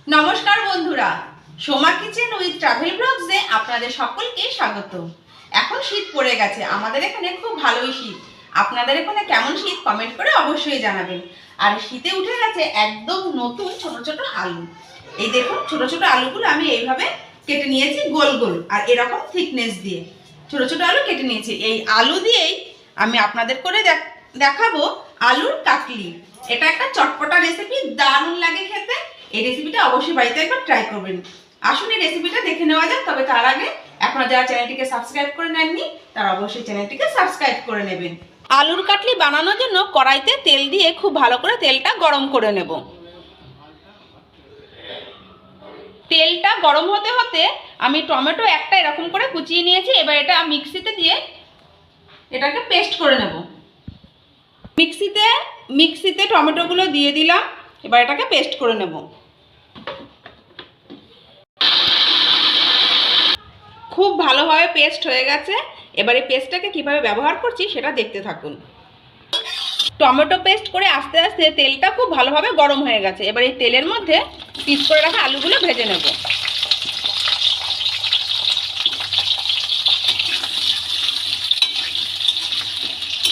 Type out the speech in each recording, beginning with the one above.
নমস্কার বন্ধুরা, Soma kitchen with travel ব্লগসে আপনাদের সকলকে স্বাগত। এখন শীত পড়ে গেছে, আমাদের এখানে খুব ভালোই শীত। আপনাদের এখানে কেমন শীত কমেন্ট করে অবশ্যই জানাবেন। আর শীতে উঠে গেছে একদম নতুন ছোট ছোট আলু। এই দেখুন, ছোট ছোট আলুগুলো আমি এইভাবে কেটে নিয়েছি গোল গোল, আর এরকম থিকনেস দিয়ে ছোট ছোট আলু কেটে নিয়েছি। এই আলু দিয়েই আমি আপনাদের করে দেখাবো আলুর কাটলি। এটা একটা চটপটা রেসিপি, দারুণ লাগে খেতে। এই রেসিপিটা অবশ্যই বাড়িতে একবার ট্রাই করবেন। আসুন এই রেসিপিটা দেখে নেওয়া যাক। তবে তার আগে এখনো যারা চ্যানেলটিকে সাবস্ক্রাইব করে নেননি তারা অবশ্যই চ্যানেলটিকে সাবস্ক্রাইব করে নেবেন। আলুর কাটলি বানানোর জন্য কড়াইতে তেল দিয়ে খুব ভালো করে তেলটা গরম করে নেব। তেলটা গরম হতে হতে আমি টমেটো একটা এরকম করে কুচিয়ে নিয়েছি। এবার এটা মিক্সিতে দিয়ে এটাকে পেস্ট করে নেব। মিক্সিতে টমেটোগুলো দিয়ে দিলাম। এবার এটাকে পেস্ট করে নেব। খুব ভালোভাবে পেস্ট হয়ে গেছে। এবার এই পেস্টটাকে কীভাবে ব্যবহার করছি সেটা দেখতে থাকুন। টমেটো পেস্ট করে আস্তে আস্তে তেলটা খুব ভালোভাবে গরম হয়ে গেছে। এবার এই তেলের মধ্যে পিস করে রাখা আলুগুলো ভেজে নেব।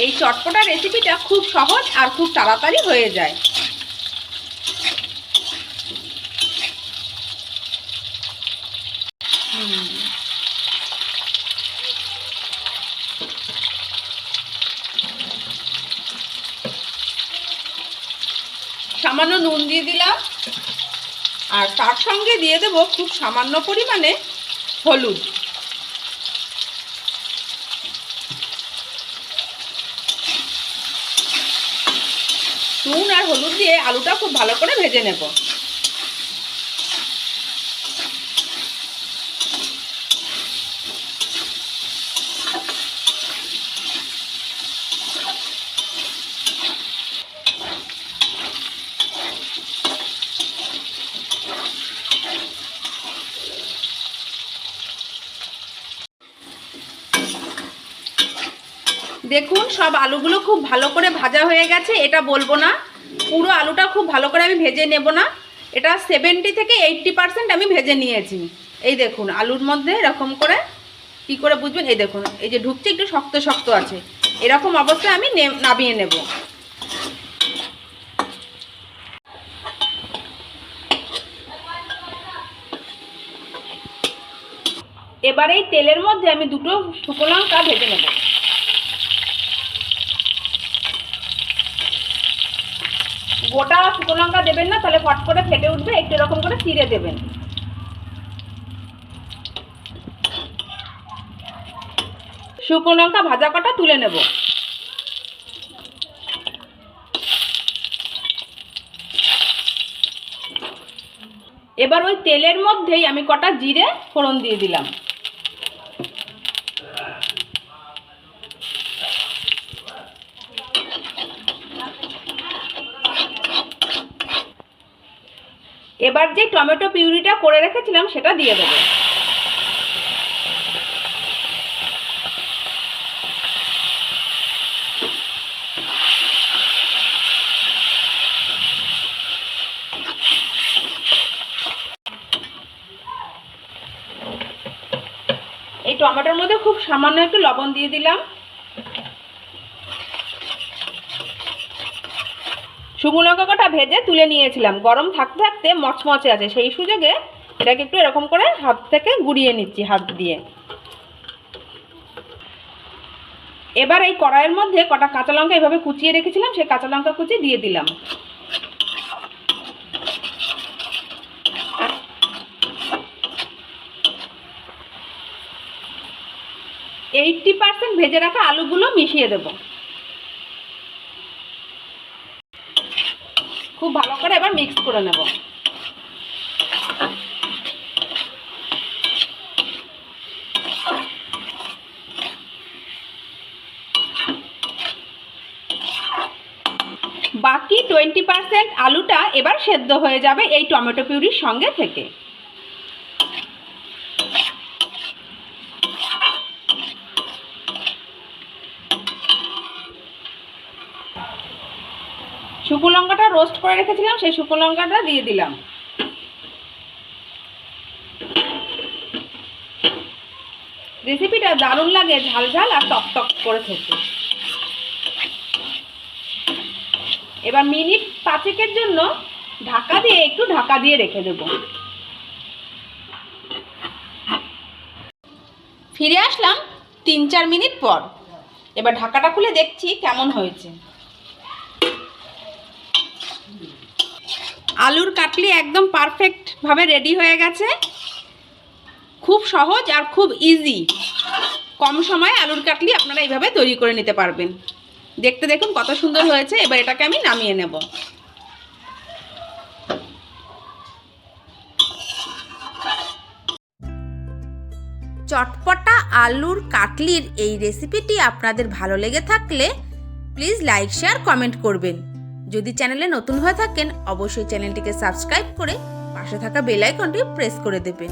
এই চটপটা রেসিপিটা খুব সহজ আর খুব তাড়াতাড়ি হয়ে যায়। সামান্য নুন দিয়ে দিলাম, আর তার সঙ্গে দিয়ে দেবো খুব সামান্য পরিমাণে হলুদ। নুন আর হলুদ দিয়ে আলুটা খুব ভালো করে ভেজে নেব। দেখুন, সব আলুগুলো খুব ভালো করে ভাজা হয়ে গেছে। এটা বলবো না, পুরো আলুটা খুব ভালো করে আমি ভেজে নেব না। এটা 70 থেকে 80% আমি ভেজে নিয়েছি। এই দেখুন, আলুর মধ্যে এরকম করে কি করে বুঝবেন, এই দেখুন, এই যে ঢুকছে একটু শক্ত শক্ত আছে, এরকম অবস্থায় আমি নামিয়ে নেব। এবার এই তেলের মধ্যে আমি দুটো শুকনো লঙ্কা ভেজে নেব। গোটা শুকনো লঙ্কা দেবেন না, তাহলে ফট করে ফেটে উঠবে। একটু এরকম করে চিড়ে দেবেন। শুকনো লঙ্কা ভাজা কটা তুলে নেব। এবার ওই তেলের মধ্যেই আমি কটা জিরে ফোড়ন দিয়ে দিলাম। এবার যে টমেটো পিউরিটা করে রেখেছিলাম সেটা দিয়ে দেব। এই টমেটোর মধ্যে খুব সামান্য একটু লবণ দিয়ে দিলাম। শুকনো লঙ্কা কটা ভেজে তুলে নিয়েছিলাম, গরম থাকতে থাকতে মচমচে আছে, সেই সুযোগে এটাকে একটু এরকম করে হাত থেকে গুঁড়িয়ে নিচ্ছি হাত দিয়ে। এবার এই কড়াইয়ের মধ্যে কটা কাঁচা লঙ্কা এভাবে কুচিয়ে রেখেছিলাম, সেই কাঁচা লঙ্কা কুচি দিয়ে দিলাম। এইটটি 80% ভেজে রাখা আলুগুলো মিশিয়ে দেব। খুব ভালো করে এবার মিক্স করে নেব। বাকি 20% আলুটা এবার সেদ্ধ হয়ে যাবে এই টমেটো পিউরির সঙ্গে থেকে। শুকনো লঙ্কাটা রোস্ট করে রেখেছিলাম, সেই শুকনো লঙ্কাটা দিয়ে দিলাম। রেসিপিটা দারুণ লাগে, ঝাল ঝাল আর টক টক করে খেতে। এবার মিনিট 5 জন্য একটু ঢাকা দিয়ে রেখে দেব। ফিরে আসলাম 3-4 মিনিট পর। এবার ঢাকাটা খুলে দেখছি কেমন হয়েছে। আলুর কাটলি একদম পারফেক্টভাবে রেডি হয়ে গেছে। খুব সহজ আর খুব ইজি, কম সময়ে আলুর কাটলি আপনারা এইভাবে তৈরি করে নিতে পারবেন। দেখতে দেখুন কত সুন্দর হয়েছে। এবার এটাকে আমি নামিয়ে নেব। চটপটা আলুর কাটলির এই রেসিপিটি আপনাদের ভালো লেগে থাকলে প্লিজ লাইক, শেয়ার, কমেন্ট করবেন। যদি চ্যানেলে নতুন হয়ে থাকেন অবশ্যই চ্যানেলটিকে সাবস্ক্রাইব করে পাশে থাকা বেল আইকনটি প্রেস করে দেবেন।